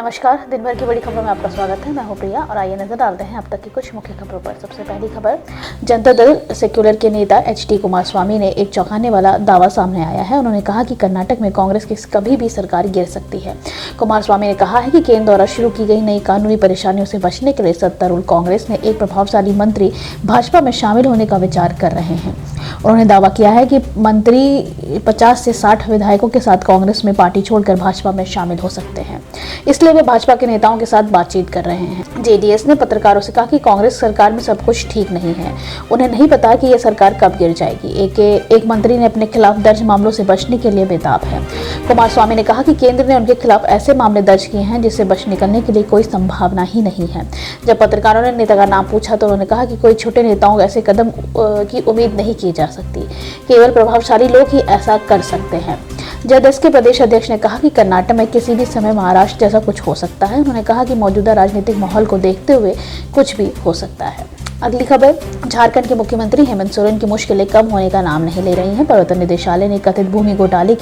नमस्कार। दिन भर की बड़ी खबरों में आपका स्वागत है। मैं हूं प्रिया और आइए नजर डालते हैं अब तक की कुछ मुख्य खबरों पर। सबसे पहली खबर, जनता दल सेक्युलर के नेता एचडी कुमारस्वामी ने एक चौंकाने वाला दावा सामने आया है। उन्होंने कहा कि कर्नाटक में कांग्रेस की कभी भी सरकार गिर सकती है। कुमारस्वामी ने कहा है कि केंद्र द्वारा शुरू की गई नई कानूनी परेशानियों से बचने के लिए सत्तारूढ़ कांग्रेस ने एक प्रभावशाली मंत्री भाजपा में शामिल होने का विचार कर रहे हैं। उन्होंने दावा किया है कि मंत्री 50 से 60 विधायकों के साथ कांग्रेस में पार्टी छोड़कर भाजपा में शामिल हो सकते हैं, इसलिए वे भाजपा के नेताओं के साथ बातचीत कर रहे हैं। जेडीएस ने पत्रकारों से कहा कि कांग्रेस सरकार में सब कुछ ठीक नहीं है, उन्हें नहीं पता कि यह सरकार कब गिर जाएगी। एक मंत्री ने अपने खिलाफ दर्ज मामलों से बचने के लिए बेताब है। कुमारस्वामी ने कहा कि केंद्र ने उनके खिलाफ ऐसे मामले दर्ज किए हैं जिससे बच निकलने के लिए कोई संभावना ही नहीं है। जब पत्रकारों ने नेता का नाम पूछा तो उन्होंने कहा कि कोई छोटे नेताओं ऐसे कदम की उम्मीद नहीं की जा सकती, केवल प्रभावशाली लोग ही ऐसा कर सकते हैं। जदयू के प्रदेश अध्यक्ष ने कहा कि कर्नाटक में किसी भी समय महाराष्ट्र जैसा कुछ हो सकता है। उन्होंने कहा कि मौजूदा राजनीतिक माहौल को देखते हुए कुछ भी हो सकता है। अगली खबर, झारखंड के मुख्यमंत्री हेमंत सोरेन की मुश्किलें कम होने का नाम नहीं ले रही हैं। प्रवर्तन निदेशालय ने कथित भूमि घोटाले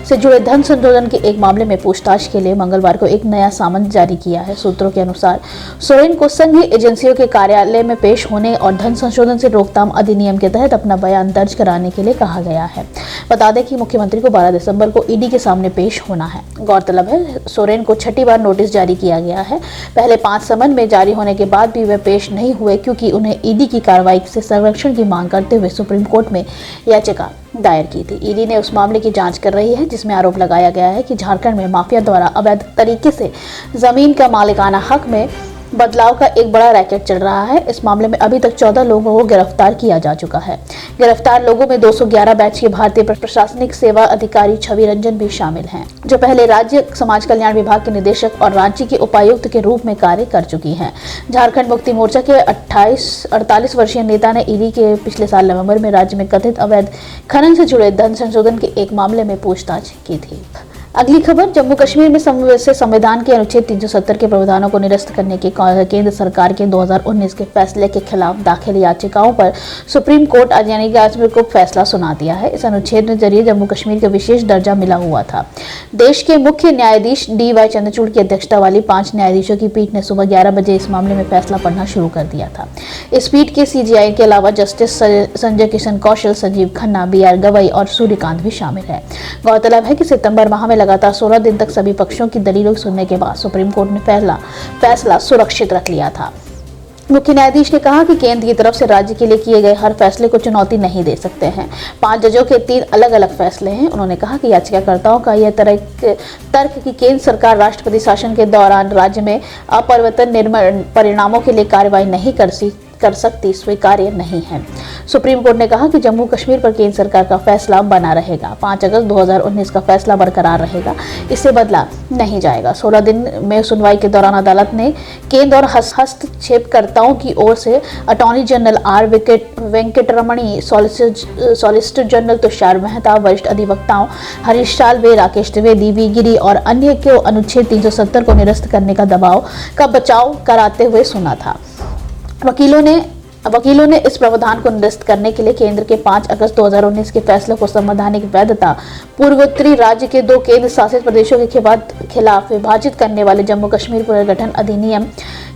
से जुड़े धन संशोधन के एक मामले में पूछताछ के लिए मंगलवार को एक नया सामन जारी किया है। सूत्रों के अनुसार सोरेन को संघीय एजेंसियों के कार्यालय में पेश होने और धन संशोधन से रोकथाम अधिनियम के तहत अपना बयान दर्ज कराने के लिए कहा गया है। बता दें कि मुख्यमंत्री को 12 दिसंबर को ईडी के सामने पेश होना है। गौरतलब है, सोरेन को छठी बार नोटिस जारी किया गया है। पहले 5 समन में जारी होने के बाद भी वे पेश नहीं हुए क्योंकि उन्हें ईडी की कार्रवाई से संरक्षण की मांग करते हुए सुप्रीम कोर्ट में याचिका दायर की थी। ईडी ने उस मामले की जांच कर रही है जिसमें आरोप लगाया गया है कि झारखंड में माफिया द्वारा अवैध तरीके से जमीन का मालिकाना हक में बदलाव का एक बड़ा रैकेट चल रहा है। इस मामले में अभी तक 14 लोगों को गिरफ्तार किया जा चुका है। गिरफ्तार लोगों में 211 बैच के भारतीय प्रशासनिक सेवा अधिकारी छवि रंजन भी शामिल हैं, जो पहले राज्य समाज कल्याण विभाग के निदेशक और रांची के उपायुक्त के रूप में कार्य कर चुकी हैं। झारखंड मुक्ति मोर्चा के 48 वर्षीय नेता ने ईडी के पिछले साल नवंबर में राज्य में कथित अवैध खनन से जुड़े धन संशोधन के एक मामले में पूछताछ की थी। अगली खबर, जम्मू कश्मीर में संविधान के अनुच्छेद 370 के प्रावधानों को निरस्त करने के केंद्र सरकार के 2019 के फैसले के खिलाफ दाखिल याचिकाओं पर सुप्रीम कोर्ट आज को फैसला सुना दिया है। इस अनुच्छेद के जरिए जम्मू कश्मीर को विशेष दर्जा मिला हुआ था। देश के मुख्य न्यायाधीश DY चंद्रचूड़ की अध्यक्षता वाली 5 न्यायाधीशों की पीठ ने सुबह 11 बजे इस मामले में फैसला पढ़ना शुरू कर दिया था। इस पीठ के CJI के अलावा जस्टिस संजय किशन कौशल, संजीव खन्ना, BR गवई और सूर्यकांत भी शामिल है। गौरतलब है कि सितंबर माह में लगातार 16 दिन तक सभी पक्षों की दलीलों सुनने के बाद सुप्रीम कोर्ट ने फैसला सुरक्षित रख लिया था। मुख्य न्यायाधीश ने कहा कि केंद्र की तरफ से राज्य के लिए किए गए हर फैसले को चुनौती नहीं दे सकते हैं। 5 जजों के 3 अलग-अलग फैसले हैं। उन्होंने कहा कि याचिकाकर्ताओं का यह तर्क कि केंद्र सरकार राष्ट्रपति शासन के दौरान राज्य में अपरिवर्तन परिणामों के लिए कार्रवाई नहीं कर सकती स्वीकार्य नहीं है। सुप्रीम कोर्ट ने कहा कि जम्मू कश्मीर पर केंद्र सरकार का फैसला बना रहेगा। 5 अगस्त 2019 का फैसला बरकरार रहेगा, इससे बदला नहीं जाएगा। 16 दिन में सुनवाई के दौरान अदालत ने केंद्र और हस्तक्षेपकर्ताओं की ओर से attorney general R Venkataramani, solicitor general Tushar Mehta, वरिष्ठ अधिवक्ताओं हरीश साल्वे, राकेश द्विवेदी, V गिरी और अन्य को अनुच्छेद 370 को निरस्त करने का बचाव कराते हुए सुना था। वकीलों ने इस प्रावधान को निरस्त करने के लिए केंद्र के 5 अगस्त 2019 के फैसले को संवैधानिक वैधता, पूर्वोत्तरी राज्य के 2 केंद्र शासित प्रदेशों के खिलाफ विभाजित करने वाले जम्मू कश्मीर पुनर्गठन अधिनियम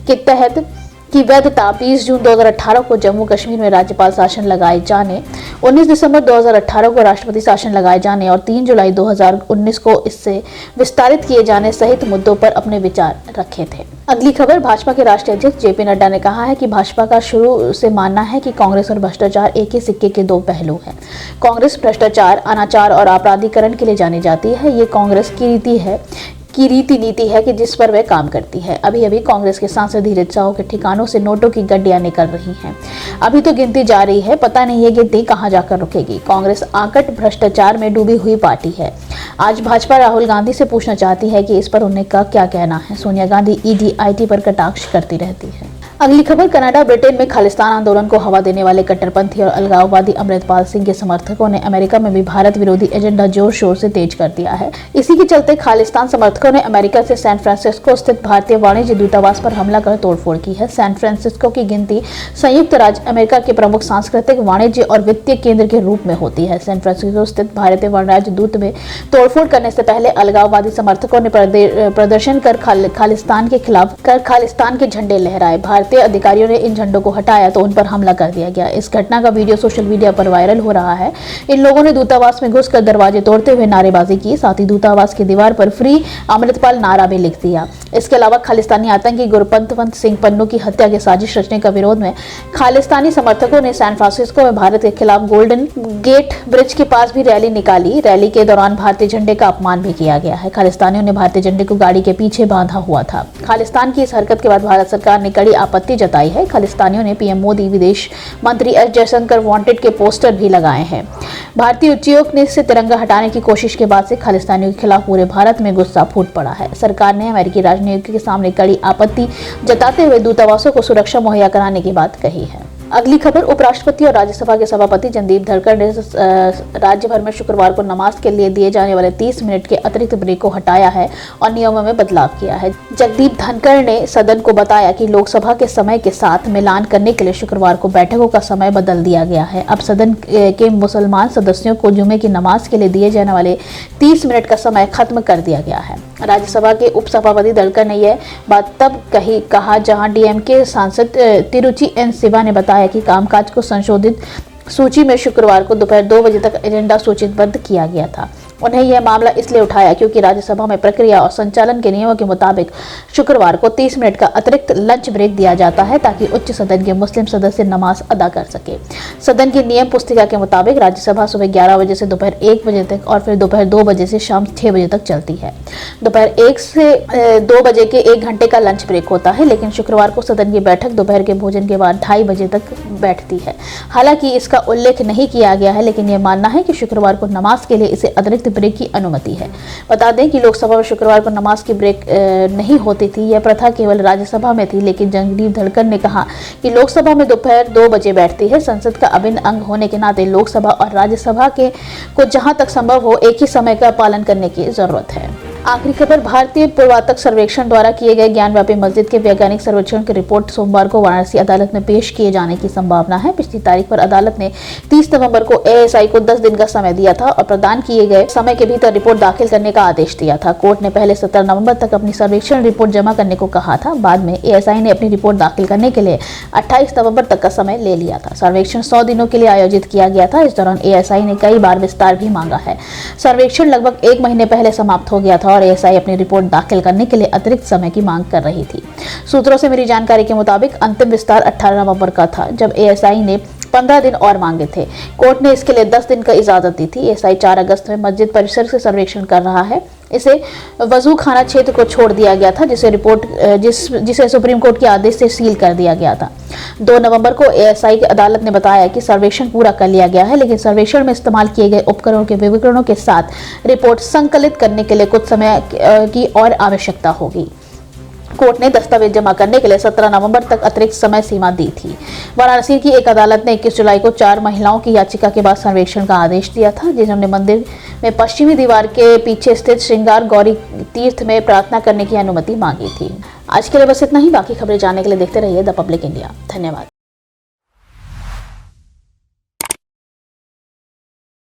के तहत की वैधता, 20 जून 2018 को जम्मू कश्मीर में राज्यपाल शासन लगाए जाने, 19 दिसंबर 2018 को राष्ट्रपति शासन लगाए जाने और 3 जुलाई 2019 को इससे विस्तारित किए जाने सहित मुद्दों पर अपने विचार रखे थे। अगली खबर, भाजपा के राष्ट्रीय अध्यक्ष JP नड्डा ने कहा है कि भाजपा का शुरू से मानना है कि कांग्रेस और भ्रष्टाचार एक ही सिक्के के 2 पहलू हैं। कांग्रेस भ्रष्टाचार, अनाचार और आपराधिकरण के लिए जानी जाती है। ये कांग्रेस की रीति नीति है कि जिस पर वह काम करती है। अभी कांग्रेस के सांसद धीरज साहू के ठिकानों से नोटों की गड्डियां निकल रही हैं। अभी तो गिनती जा रही है, पता नहीं ये गिनती कहां जाकर रुकेगी। कांग्रेस आकट भ्रष्टाचार में डूबी हुई पार्टी है। आज भाजपा राहुल गांधी से पूछना चाहती है कि इस पर उन्हें क्या कहना है। सोनिया गांधी ED IT पर कटाक्ष करती रहती है। अगली खबर, कनाडा ब्रिटेन में खालिस्तान आंदोलन को हवा देने वाले कट्टरपंथी और अलगाववादी अमृतपाल सिंह के समर्थकों ने अमेरिका में भी भारत विरोधी एजेंडा जोर शोर से तेज कर दिया है। इसी के चलते खालिस्तान समर्थकों ने अमेरिका से सैन फ्रांसिस्को स्थित भारतीय वाणिज्य दूतावास पर हमला कर तोड़फोड़ की है। सैन फ्रांसिस्को की गिनती संयुक्त राज्य अमेरिका के प्रमुख सांस्कृतिक, वाणिज्य और वित्तीय केंद्र के रूप में होती है। सैन फ्रांसिस्को स्थित भारतीय वाणिज्य दूत में तोड़फोड़ करने से पहले अलगाववादी समर्थकों ने प्रदर्शन कर खालिस्तान के खिलाफ खालिस्तान के झंडे लहराए। भारतीय अधिकारियों ने इन झंडों को हटाया तो उन पर हमला कर दिया गया। इस घटना का वीडियो सोशल मीडिया पर वायरल हो रहा है। इन लोगों ने दूतावास में घुसकर दरवाजे तोड़ते हुए नारेबाजी की, साथ ही दूतावास की दीवार पर फ्री अमृतपाल नारा भी लिख दिया। इसके अलावा खालिस्तानी आतंकी गुरपंत सिंह पन्नू की हत्या की साजिश रचने का विरोध में खालिस्तानी समर्थकों ने सैन फ्रांसिस्को में भारत के खिलाफ गोल्डन गेट ब्रिज के पास भी रैली निकाली। रैली के दौरान भारतीय झंडे का अपमान भी किया गया है। खालिस्तानियों ने भारतीय झंडे को गाड़ी के पीछे बांधा हुआ था। खालिस्तान की इस हरकत के बाद भारत सरकार ने कड़ी आपत्ति जताई है। खालिस्तानियों ने पीएम मोदी, विदेश मंत्री एस जयशंकर वांटेड के पोस्टर भी लगाए हैं। भारतीय उच्चायोग ने से तिरंगा हटाने की कोशिश के बाद से खालिस्तानियों के खिलाफ पूरे भारत में गुस्सा फूट पड़ा है। सरकार ने अमेरिकी राजनीति के सामने कड़ी आपत्ति जताते हुए दूतावासों को सुरक्षा मुहैया कराने की बात कही है। अगली खबर, उपराष्ट्रपति और राज्यसभा के सभापति जगदीप धनखड़ ने राज्य भर में शुक्रवार को नमाज के लिए दिए जाने वाले 30 मिनट के अतिरिक्त ब्रेक को हटाया है और नियमों में बदलाव किया है। जगदीप धनखड़ ने सदन को बताया कि लोकसभा के समय के साथ मिलान करने के लिए शुक्रवार को बैठकों का समय बदल दिया गया है। अब सदन के मुसलमान सदस्यों को जुमे की नमाज के लिए दिए जाने वाले 30 मिनट का समय खत्म कर दिया गया है। राज्यसभा के उपसभापति धनखड़ ने यह बात तब कहा जहां डीएमके सांसद तिरुचि एन शिवा ने बताया कि कामकाज को संशोधित सूची में शुक्रवार को दोपहर 2 बजे तक एजेंडा सूचीबद्ध किया गया था। उन्हें यह मामला इसलिए उठाया क्योंकि राज्यसभा में प्रक्रिया और संचालन के नियमों के मुताबिक शुक्रवार को 30 मिनट का अतिरिक्त लंच ब्रेक दिया जाता है ताकि उच्च सदन के मुस्लिम सदस्य नमाज अदा कर सके। सदन की नियम पुस्तिका के मुताबिक राज्यसभा सुबह 11 बजे से दोपहर 1 बजे तक और फिर दोपहर 2 बजे से शाम 6 बजे तक चलती है। दोपहर 1 से 2 बजे के 1 घंटे का लंच ब्रेक होता है, लेकिन शुक्रवार को सदन की बैठक दोपहर के भोजन के बाद 2:30 बजे तक बैठती है। हालांकि इसका उल्लेख नहीं किया गया है, लेकिन यह मानना है कि शुक्रवार को नमाज के लिए इसे अतिरिक्त ब्रेक की अनुमति है। बता दें कि लोकसभा में शुक्रवार को नमाज की ब्रेक नहीं होती थी। यह प्रथा केवल राज्यसभा में थी, लेकिन जगदीप धनखड़ ने कहा कि लोकसभा में दोपहर 2 बजे बैठती है। संसद का अभिन्न अंग होने के नाते लोकसभा और राज्यसभा को जहां तक संभव हो एक ही समय का पालन करने की जरूरत है। आखिरी खबर, भारतीय पुरातत्व सर्वेक्षण द्वारा किए गए ज्ञानव्यापी मस्जिद के वैज्ञानिक सर्वेक्षण की रिपोर्ट सोमवार को वाराणसी अदालत में पेश किए जाने की संभावना है। पिछली तारीख पर अदालत ने 30 नवंबर को एएसआई को 10 दिन का समय दिया था और प्रदान किए गए समय के भीतर रिपोर्ट दाखिल करने का आदेश दिया था। कोर्ट ने पहले 17 नवंबर तक अपनी सर्वेक्षण रिपोर्ट जमा करने को कहा था। बाद में एएसआई ने अपनी रिपोर्ट दाखिल करने के लिए 28 नवंबर तक का समय ले लिया था। सर्वेक्षण 100 दिनों के लिए आयोजित किया गया था। इस दौरान एएसआई ने कई बार विस्तार भी मांगा है। सर्वेक्षण लगभग 1 महीने पहले समाप्त हो गया था और एएसआई अपनी रिपोर्ट दाखिल करने के लिए अतिरिक्त समय की मांग कर रही थी। सूत्रों से मिली जानकारी के मुताबिक अंतिम विस्तार 18 नवंबर का था, जब एएसआई ने 15 दिन और मांगे थे। कोर्ट ने इसके लिए 10 दिन का इजाजत दी थी। एएसआई 4 अगस्त में मस्जिद परिसर से सर्वेक्षण कर रहा है। इसे वजू खाना क्षेत्र को छोड़ दिया गया था, जिसे सुप्रीम कोर्ट के आदेश से सील कर दिया गया था। 2 नवंबर को एएसआई की अदालत ने बताया कि सर्वेक्षण पूरा कर लिया गया है, लेकिन सर्वेक्षण में इस्तेमाल किए गए उपकरणों के विवरणों के साथ रिपोर्ट संकलित करने के लिए कुछ समय की और आवश्यकता होगी। कोर्ट ने दस्तावेज जमा करने के लिए 17 नवंबर तक अतिरिक्त समय सीमा दी थी। वाराणसी की एक अदालत ने 21 जुलाई को 4 महिलाओं की याचिका के बाद सर्वेक्षण का आदेश दिया था, जिन्होंने मंदिर में पश्चिमी दीवार के पीछे स्थित श्रृंगार गौरी तीर्थ में प्रार्थना करने की अनुमति मांगी थी। आज के लिए बस इतना ही। बाकी खबरें जानने के लिए देखते रहिए द पब्लिक इंडिया। धन्यवाद।